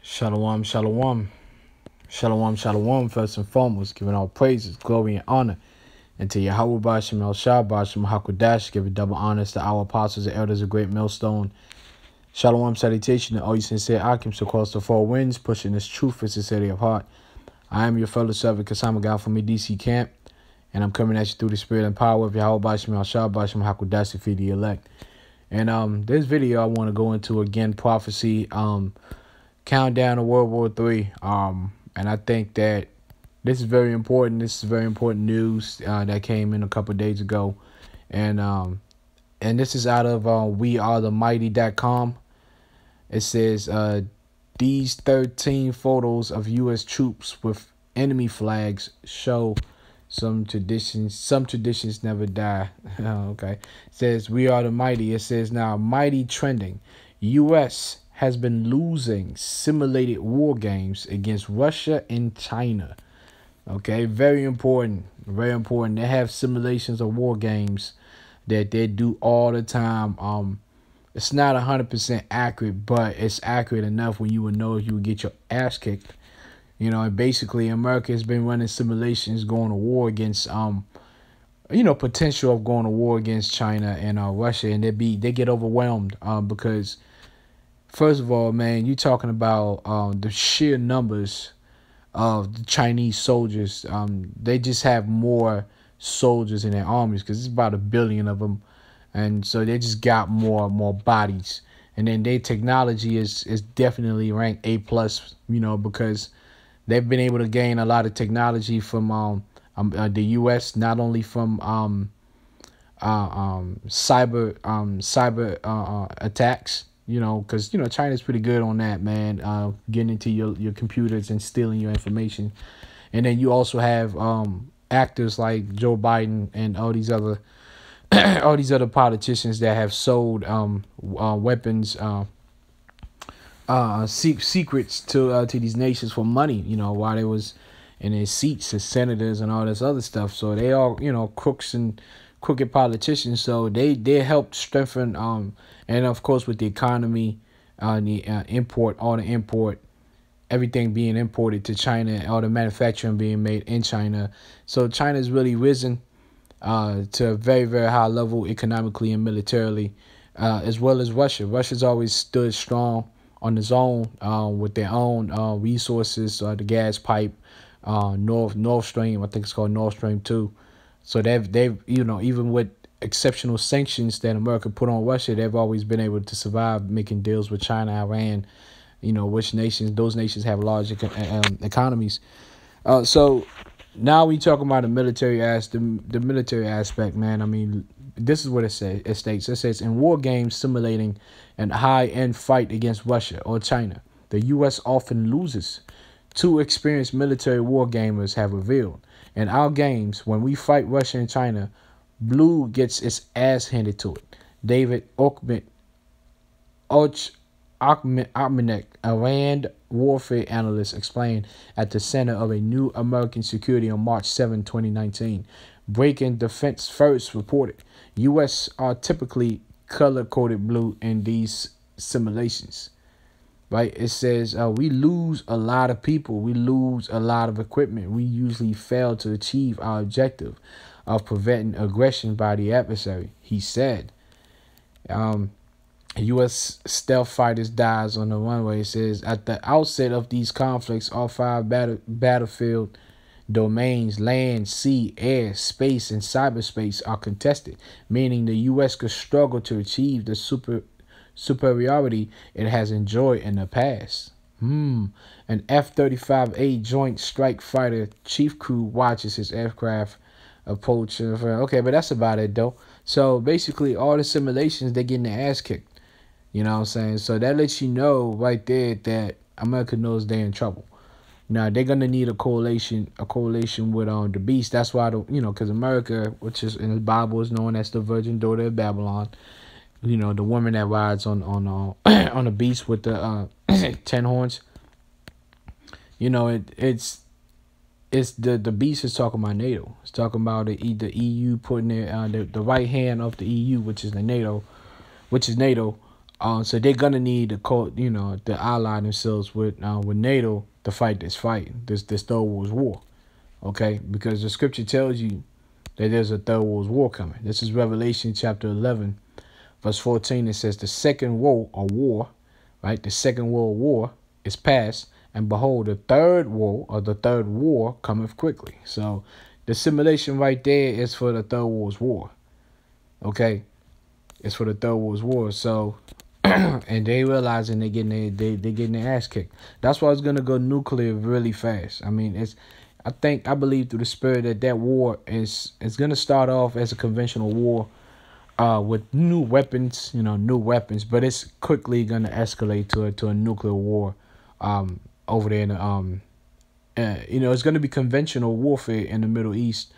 Shalom, shalom. Shalom, shalom. First and foremost, giving all praises, glory, and honor. And to Yahweh Bashim El Shah Bashim Hakudash, giving double honors to our apostles and elders of Great Millstone. Shalom, salutation to all you sincere Akims across the four winds, pushing this truth for sincerity of heart. I am your fellow servant, Kasama God from DC camp, and I'm coming at you through the spirit and power of Yahweh Bashim El Shah Bashim Hakudash to feed the elect. And this video I want to go into again prophecy, countdown to World War III. And I think that this is very important. This is very important news that came in a couple of days ago, and this is out of wearethemighty.com. It says these 13 photos of U.S. troops with enemy flags show some traditions never die. Okay. It says we are the mighty. It says now mighty trending. U.S. has been losing simulated war games against Russia and China. Okay, very important. Very important. They have simulations of war games that they do all the time. It's not 100% accurate, but it's accurate enough when you would know if you would get your ass kicked. You know, and basically America has been running simulations going to war against potential of going to war against China and Russia, and they get overwhelmed because first of all, man, you're talking about the sheer numbers of the Chinese soldiers. They just have more soldiers in their armies because it's about 1 billion of them. And so they just got more bodies. And then their technology is definitely ranked A+, because they've been able to gain a lot of technology from the U.S., not only from cyber attacks, because China's pretty good on that, man, getting into your computers and stealing your information. And then you also have actors like Joe Biden and all these other politicians that have sold weapons, secrets to these nations for money, while they was in their seats as senators and all this other stuff. So they all crooks and crooked politicians. So they helped strengthen and of course with the economy, everything being imported to China, all the manufacturing being made in China. So China's really risen to a very, very high level economically and militarily, as well as Russia. Russia's always stood strong on its own with their own resources, the gas pipe, Nord Stream, I think it's called Nord Stream 2. So they've even with exceptional sanctions that America put on Russia, they've always been able to survive making deals with China, Iran, those nations have large economies. So now we talk about the military aspect, man. I mean, this is what it states. It says in war games simulating an high-end fight against Russia or China, the U.S. often loses. Two experienced military war gamers have revealed. In our games, when we fight Russia and China, blue gets its ass handed to it. David Ochmanek, a RAND warfare analyst, explained at the Center of a New American Security on March 7, 2019. Breaking Defense First reported, U.S. are typically color-coded blue in these simulations. Right? It says we lose a lot of people. We lose a lot of equipment. We usually fail to achieve our objective of preventing aggression by the adversary, he said. U.S. stealth fighters dies on the runway. It says at the outset of these conflicts, all 5 battlefield domains, land, sea, air, space, and cyberspace, are contested, meaning the U.S. could struggle to achieve the superiority it has enjoyed in the past. An F-35A Joint Strike Fighter chief crew watches his aircraft approach. Okay, but that's about it, though. So basically, all the simulations, they're getting their ass kicked. You know what I'm saying? So that lets you know right there that America knows they're in trouble. Now, they're going to need a coalition with the beast. That's why, because America, which is in the Bible is known as the virgin daughter of Babylon, the woman that rides on on the beast with the 10 horns. It's the beast is talking about NATO. It's talking about the EU putting the right hand of the EU, which is NATO, So they're gonna need to ally themselves with NATO to fight this fight, this Third World War. Okay, because the scripture tells you that there's a Third World War coming. This is Revelation chapter 11, verse 14. It says the second war, or war, right? The Second World War is past, and behold, the third war, or the third war, cometh quickly. So the simulation right there is for the Third World War. Okay, it's for the Third World War. So, and they realizing they getting their ass kicked. That's why it's gonna go nuclear really fast. I mean, I believe through the spirit that war is gonna start off as a conventional war, with new weapons, but it's quickly gonna escalate to a nuclear war, over there in the. It's gonna be conventional warfare in the Middle East,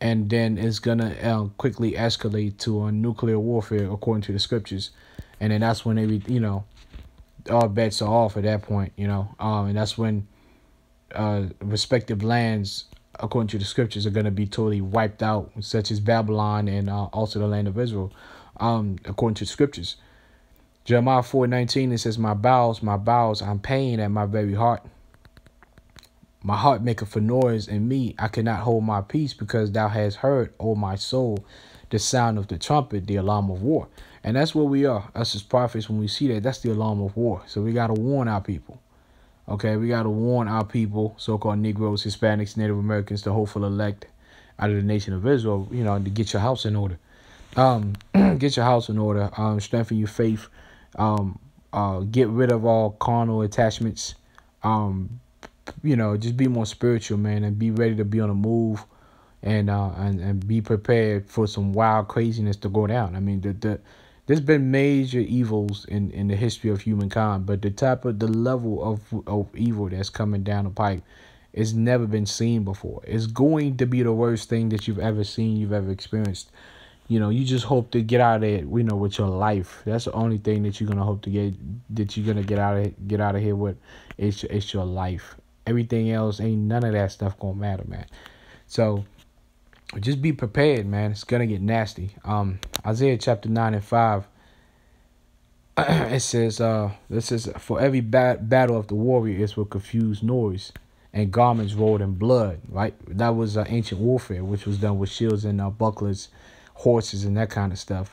and then it's gonna quickly escalate to a nuclear warfare according to the scriptures, and then that's when all bets are off at that point, and that's when respective lands according to the scriptures are gonna be totally wiped out, such as Babylon and also the land of Israel, according to the scriptures. Jeremiah 4:19, it says, my bowels, I'm pain at my very heart. My heart maketh a noise in me. I cannot hold my peace, because thou hast heard, O my soul, the sound of the trumpet, the alarm of war. And that's where we are, us as prophets. When we see that, that's the alarm of war. So we got to warn our people. Okay, we got to warn our people, so-called Negroes, Hispanics, Native Americans, the hopeful elect out of the nation of Israel, to get your house in order. Get your house in order. Strengthen your faith. Get rid of all carnal attachments. Just be more spiritual, man, and be ready to be on the move, and be prepared for some wild craziness to go down. I mean, there's been major evils in the history of humankind, but the level of evil that's coming down the pipe has never been seen before. It's going to be the worst thing that you've ever seen, you've ever experienced. You just hope to get out of it, with your life. That's the only thing that you're gonna hope to get out of here with. It's your life. Everything else, ain't none of that stuff gonna matter, man. So just be prepared, man. It's gonna get nasty. Isaiah chapter 9 and 5. It says, this is for every battle of the warrior is with confused noise and garments rolled in blood. Right, that was ancient warfare, which was done with shields and bucklers, horses, and that kind of stuff.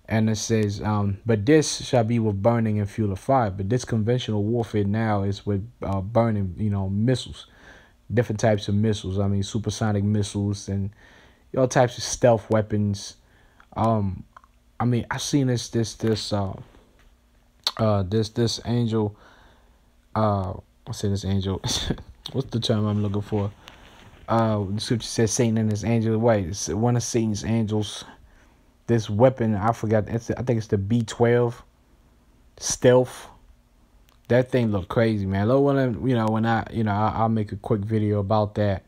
And it says, but this shall be with burning and fuel of fire. But this conventional warfare now is with burning, missiles, different types of missiles. I mean, supersonic missiles and all types of stealth weapons. I mean, I seen this angel. I say this angel. What's the term I'm looking for? The scripture says Satan and his angel. Wait, it's one of Satan's angels. This weapon, I forgot. I think it's the B12 stealth. That thing look crazy, man. I'll make a quick video about that.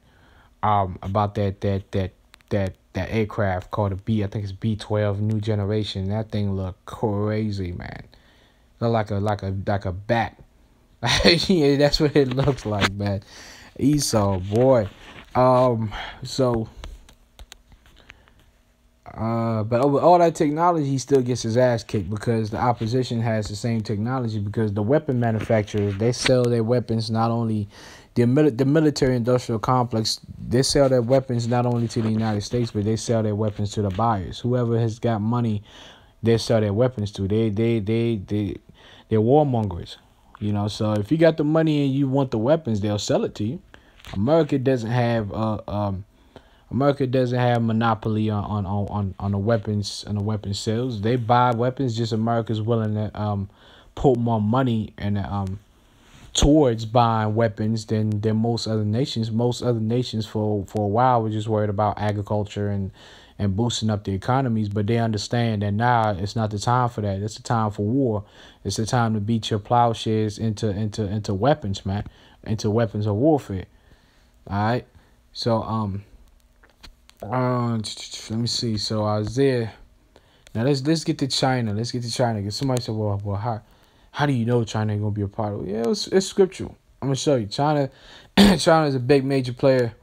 About that aircraft called a B. I think it's B12 new generation. That thing look crazy, man. Look like a bat. Yeah, that's what it looks like, man. Esau, boy. But over all that technology, he still gets his ass kicked, because the opposition has the same technology, because the weapon manufacturers, they sell their weapons not only the military industrial complex, they sell their weapons not only to the United States, but they sell their weapons to the buyers. Whoever has got money, they sell their weapons to. They're warmongers, So if you got the money and you want the weapons, they'll sell it to you. America doesn't have monopoly on the weapons sales. They buy weapons. Just America's willing to put more money towards buying weapons than most other nations. Most other nations for a while were just worried about agriculture and boosting up the economies, but they understand that now it's not the time for that. It's the time for war. It's the time to beat your plowshares into weapons, man, into weapons of warfare. All right, so let me see. So Isaiah. Now let's get to China. Because somebody said, well, how do you know China ain't gonna be a part of it? Yeah, it's scriptural. I'm gonna show you. China is a big major player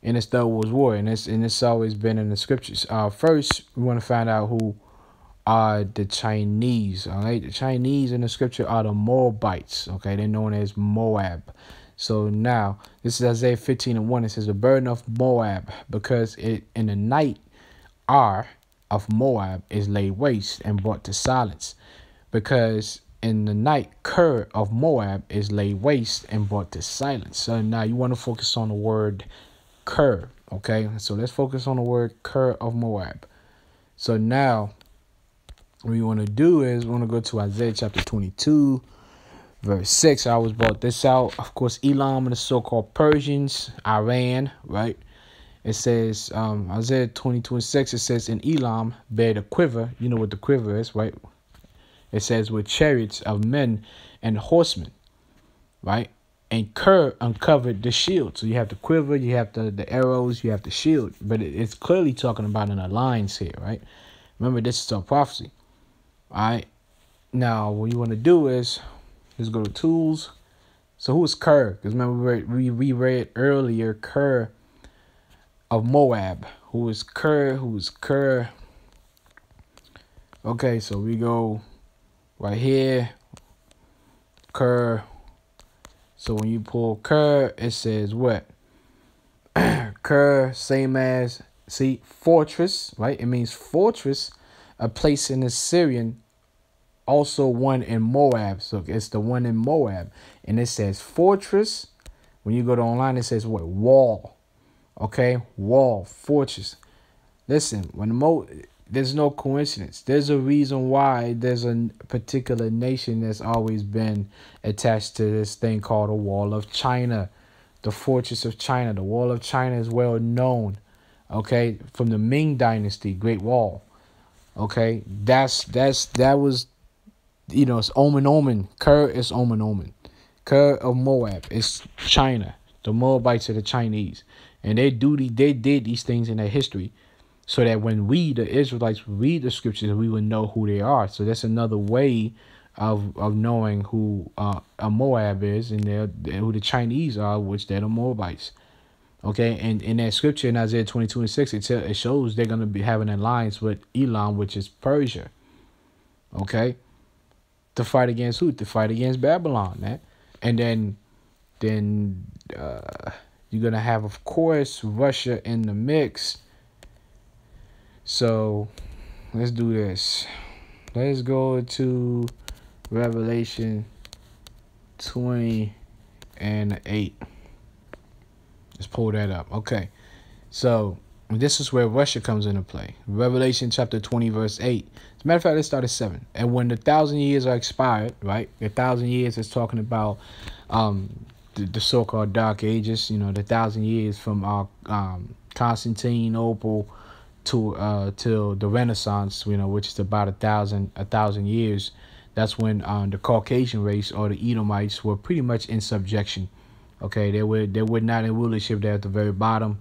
in the Star Wars war, and it's always been in the scriptures. First, we want to find out who are the Chinese. All right, the Chinese in the scripture are the Moabites. Okay, they're known as Moab. So now this is Isaiah 15:1. It says the burden of Moab, because it in the night of Moab is laid waste and brought to silence, because in the night of Moab is laid waste and brought to silence. So now you want to focus on the word okay? So let's focus on the word of Moab. So now what we want to do is we want to go to Isaiah chapter 22, verse 6. I always brought this out. Of course, Elam and the so-called Persians, Iran, right? It says, Isaiah 22:6, it says, in Elam bear the quiver. You know what the quiver is, right? It says, with chariots of men and horsemen, right? And uncovered the shield. So you have the quiver, you have the arrows, you have the shield. But it's clearly talking about an alliance here, right? Remember, this is a prophecy. All right. Now, what you want to do is, let's go to tools. So who is Because remember, we read earlier, of Moab. Who is Okay, so we go right here. So when you pull it says what? Same as, see, fortress, right? It means fortress, a place in the Syrian, also one in Moab. So it's the one in Moab. And it says fortress. When you go to online, it says what? Wall. Okay, wall, fortress. Listen, there's no coincidence. There's a reason why there's a particular nation that's always been attached to this thing called the Wall of China, the Fortress of China. The Wall of China is well known, okay, from the Ming Dynasty, Great Wall. Okay, that was, it's omen. Is omen. Of Moab is China. The Moabites are the Chinese. And they did these things in their history, so that when we, the Israelites, read the scriptures, we would know who they are. So that's another way of knowing who a Moab is, and who the Chinese are, which they're the Moabites. Okay, and in that scripture in Isaiah 22:6, it shows they're going to be having an alliance with Elam, which is Persia. Okay, to fight against who? To fight against Babylon, man. And then you're going to have, of course, Russia in the mix. So let's do this. Let's go to Revelation 20:8. Let's pull that up. Okay. So this is where Russia comes into play. Revelation chapter 20, verse 8. As a matter of fact, let's start at 7. And when the 1,000 years are expired, right? The 1,000 years is talking about the so-called Dark Ages. The 1,000 years from Constantinople to till the Renaissance. Which is about 1,000 years. That's when the Caucasian race, or the Edomites, were pretty much in subjection. Okay, they were not in rulership. They're at the very bottom.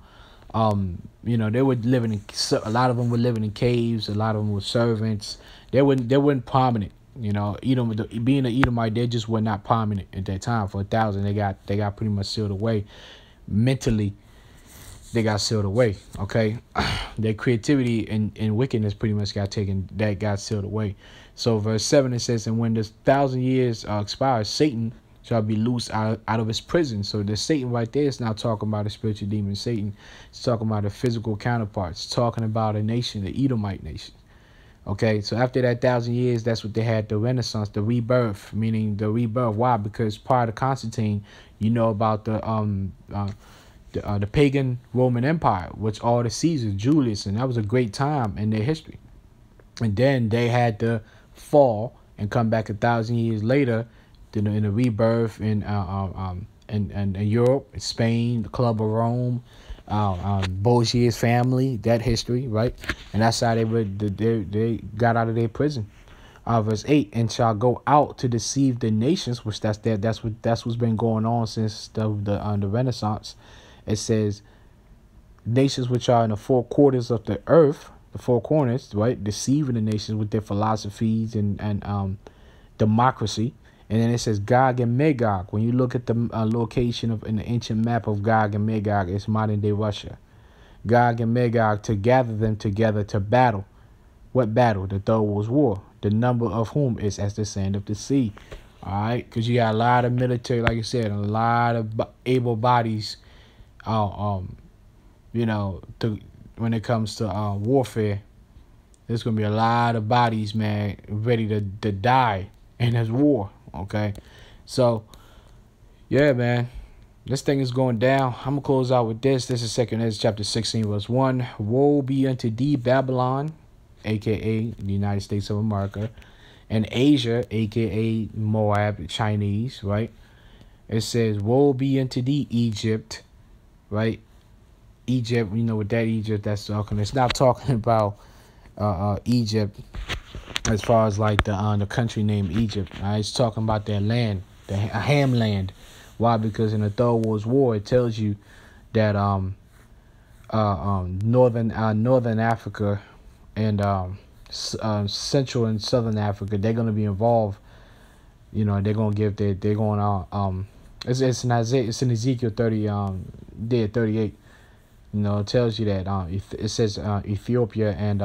They were living in, a lot of them were living in caves. A lot of them were servants. They weren't prominent. Being an Edomite, they just were not prominent at that time. For 1,000, they got pretty much sealed away. Mentally, they got sealed away. Okay, their creativity and wickedness pretty much got sealed away. So verse 7, it says, and when the 1,000 years expires, Satan shall be loosed out of his prison. So the Satan right there is not talking about a spiritual demon Satan. It's talking about a physical counterpart. It's talking about a nation, the Edomite nation. Okay, so after that 1,000 years, that's what they had, the Renaissance, the rebirth, meaning the rebirth. Why? Because prior to Constantine, about the pagan Roman Empire, which all the Caesars, Julius, and that was a great time in their history. And then they had to fall and come back 1,000 years later, in the rebirth in Europe, Spain, the Club of Rome, Bourget's family, that history, right? And that's how they got out of their prison. Verse 8, and shall go out to deceive the nations, which that's what's been going on since the Renaissance. It says, nations which are in the four quarters of the earth, the four corners, right? Deceiving the nations with their philosophies and democracy. And then it says Gog and Magog. When you look at the location in the ancient map of Gog and Magog, it's modern day Russia. Gog and Magog, to gather them together to battle. What battle? The Third World War. The number of whom is as the sand of the sea. All right, because you got a lot of military, like I said, a lot of able bodies. You know, when it comes to warfare, there's gonna be a lot of bodies, man, ready to die in this war. Okay, so yeah, man. This thing is going down. I'm going to close out with this. This is 2 Ezra chapter 16, verse 1. Woe be unto thee, Babylon, a.k.a. the United States of America, and Asia, a.k.a. Moab, Chinese, right? It says, woe be unto thee, Egypt, right? Egypt, you know, with that Egypt, that's talking. It's not talking about Egypt as far as like the country named Egypt. Right? It's talking about their land, the Ham land. Why? Because in the Third World War, it tells you that northern Africa and Central and Southern Africa, they're going to be involved. You know, they're going to give they're going it's in Isaiah, it's in Ezekiel 38. You know, it tells you that it says Ethiopia and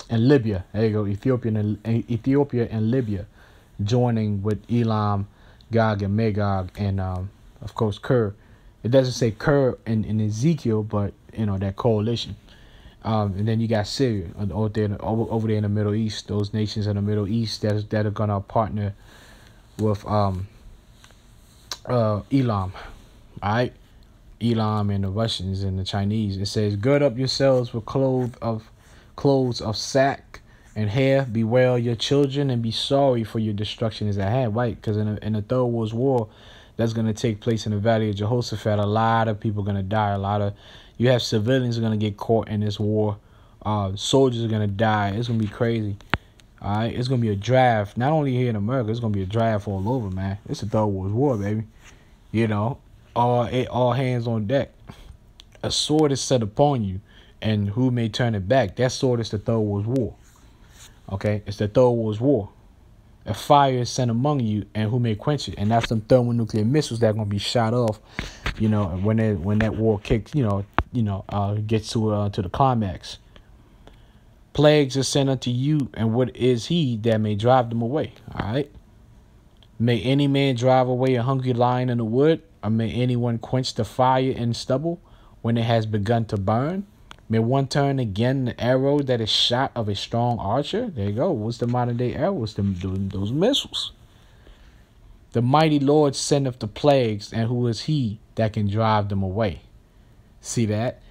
Libya. There you go, Ethiopia and Libya joining with Elam, Gog and Magog, and of course Ker. It doesn't say Ker in Ezekiel, but you know that coalition. And then you got Syria over there in the Middle East. Those nations in the Middle East that are gonna partner with Elam. All right, Elam and the Russians and the Chinese. It says, "Gird up yourselves with clothes of sack and hair, bewail your children and be sorry, for your destruction is at hand." Right, because in the Third World War, that's going to take place in the Valley of Jehoshaphat. A lot of people are going to die. You have civilians are going to get caught in this war. Soldiers are going to die. It's going to be crazy. All right, it's going to be a draft. Not only here in America, it's going to be a draft all over, man. It's the Third World War, baby. You know, all hands on deck. A sword is set upon you, and who may turn it back? That sword is the Third World War. Okay, it's the Third World War. A fire is sent among you, and who may quench it? And that's some thermonuclear missiles that are gonna be shot off. You know, when that war kicks, gets to the climax. Plagues are sent unto you, and what is he that may drive them away? All right. May any man drive away a hungry lion in the wood, or may anyone quench the fire in stubble when it has begun to burn? May one turn again the arrow that is shot of a strong archer? There you go. What's the modern day arrows? Those missiles. The mighty Lord sendeth the plagues, and who is he that can drive them away? See that?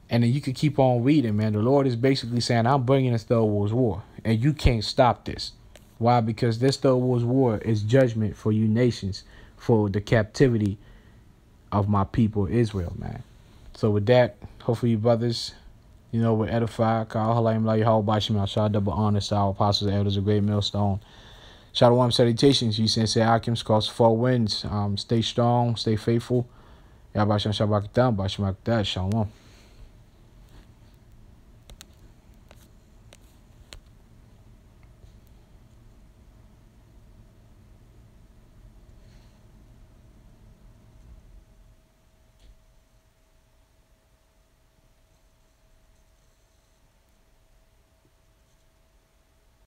And then you could keep on reading, man. The Lord is basically saying, I'm bringing this Third World War, and you can't stop this. Why? Because this Third World War is judgment for you nations, for the captivity of my people Israel, man. So with that, hopefully you brothers, will edify. Shout double honors to our apostles and elders of great millstone. Shalom salutations. You sensei Akims cross 4 winds. Stay strong, stay faithful. Shalom.